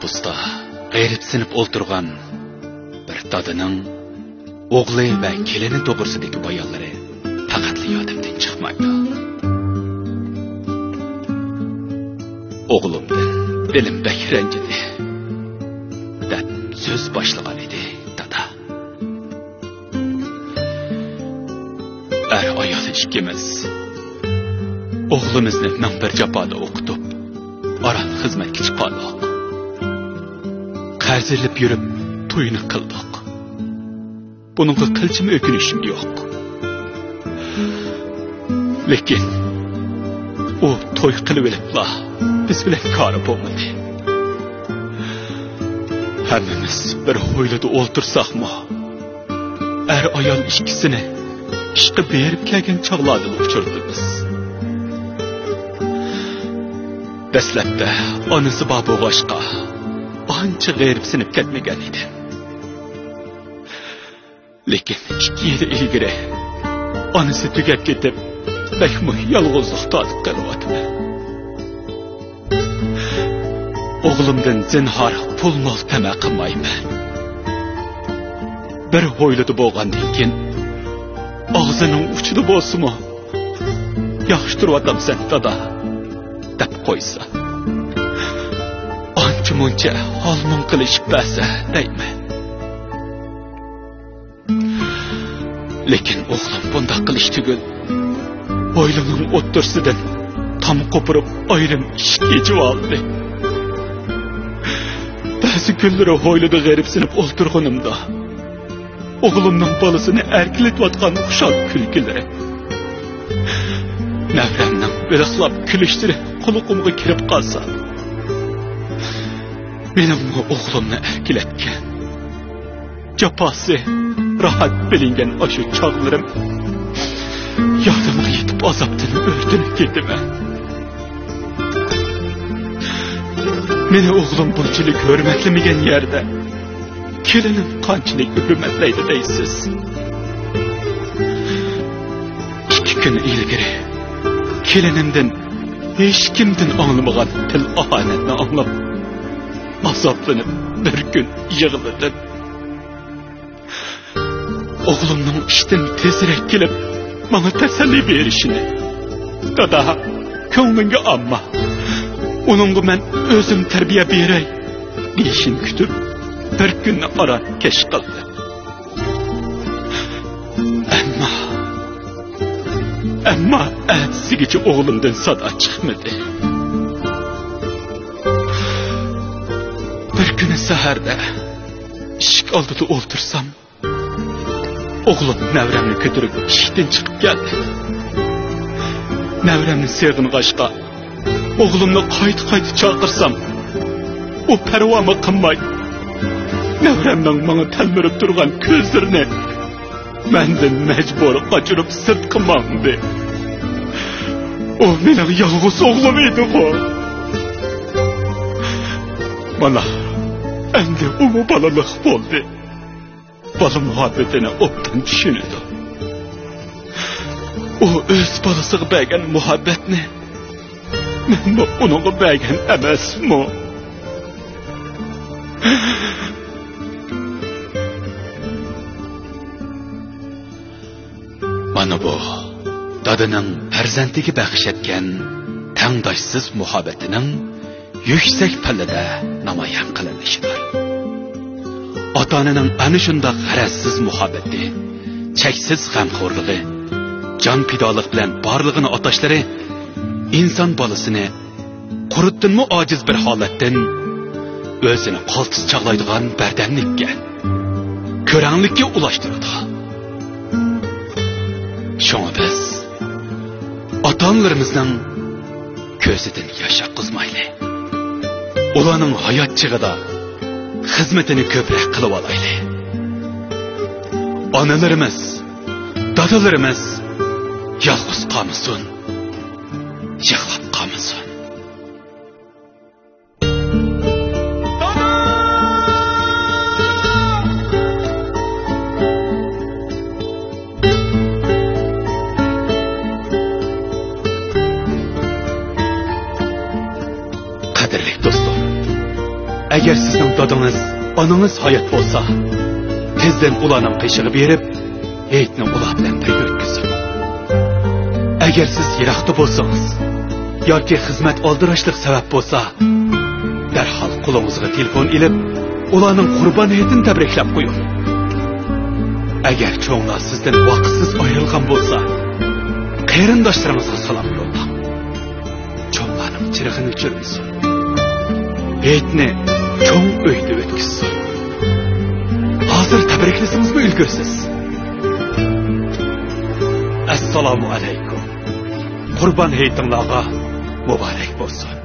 Avtobusda g'ayribsinib o'ltirgan bir dadaning o'g'li va kelini to'g'risidagi bayonlari faqatli yodimdan chiqmaydi. O'g'limdan dilim bak ranjidi deb so'z boshlagan edi dada. Ayol ikkimiz o'g'limizni ming bir jafoda o'qitib aran xizmatga chiqqandik. Qarzilib yurib to'yini qildik. Bununla qilchim o'kinishim yo'q. Lekin o to'y qilib olibla biz bilan kori bo'lmadi. Hammamiz bir ho'ylada o'ltirsaqmi, ayol ikkisini ishqi berib kelgan chog'larda uchirdik. Dastlabda onasi bor bo'lg'achqa ancha g'ayribsinib ketmagan edi. Lekin 2 yil ilgari onasi tugab ketib, bakmi yolg'izlik tatib qolyapti. O'g'limdan zinhor pul mol tama qilmayman. Bir ho'ylada bo'lgandan keyin og'zining uchida bo'lsa-mu, yaxshi turyotamsan dada deb qo'ysa. Ancha-muncha holmon qilishib basa deyman. Lekin o'g'lim bunday qilish tugul, o'ylining o'ttirsidan tam qo'pirib ayrim ishga jivoldi. Ba'zi kunlari ho'ylada g'ayribsinib o'ltirganimda o'g'limning bolasini erkilatayotgan xushal kulgilari, naframning biliqlab kulishlari qulog'imga kirib qolsa, mening o'g'limni erkilatgan jafosi rahat bilingan o'sha chog'larim yodimga yetib azobdan o'rtanib ketdiman. Meni o'g'lim bunchalik hurmatlamagan yerda kelinim qanchalik hurmatlaydi deysiz. 2 kun ilgari kelinimdan hech kimdan anglamagan til ohanatni anglab azoblanib bir kun yig'ladim. O'g'limning ishdan tezroq kelib bana teselli berishini, dada ko'nglimga amma onunga men o'zim tarbiya beray deyishini kutib bir kunni ara kesh qildi. Ammo ertasigacha o'g'limdan sada chiqmadi. Bir kuni saharda eshik oldida o'ltirsam, o'g'lim navramni ko'tarib eshikdan chiqib keldi. Navramni seg'ing'ashqa o'g'limni qayta chaqirsam, u parvomi qilmay navramning menga talmirib turgan ko'zlarini mendan majbur qochirib sirtqa mangdi. O mening yolg'iz o'g'lim edi-ku. Mana endi u balalik bo'ldi. Bola muhabbetini obdan tushunadi. O o'z bolasiga bergan muhabbatni men unga bergan emasmi? Mana bu dadaning farzandiga bag'ish etgan tangdoshsiz muhabbatining yuksak pallada namoyon qilinishidir. Ota-onaning ana shunday g'arazsiz muhabbati, cheksiz g'amxo'rligi, jon fidolik bilan borlig'ini otashlari inson bolasini quritdinmi ojiz bir holatdan o'zini qoltis chaqlaydigan bardamlikka, ko'ranglikka ulashtiradi. Şuna biz ota-onalarimizning ko'zidan yosh oqizmayli. Ularning hayot chig'ida xizmatini ko'proq qilib olayli. Onalarimiz, dadalarimiz yolg'iz qolmasin, yig'lab qolmasin. Agar dadınız, ananız hayat olsa, tezden ulanın qışığı berip, eytini ula bilen birge ötküzün. Eğer siz yirakta bolsanız, yoki xizmat oldirishlik sabab bo'lsa, darhol qo'lingizga telefon ilib, ularning qurbon hayitini tabriklab qo'ying. Agar cho'nglar sizdan vaqtsiz ayrilgan bo'lsa, qarindoshlaringizga salom yo'llang. Cho'nglarning chirig'ini o'chirmasin. Hayitni cho'ng uyda o'tkazsin. Hozir tabriklasingizmi ulgursiz? Assalomu alaykum. Qurban hayitinglarga muborak bo'lsin.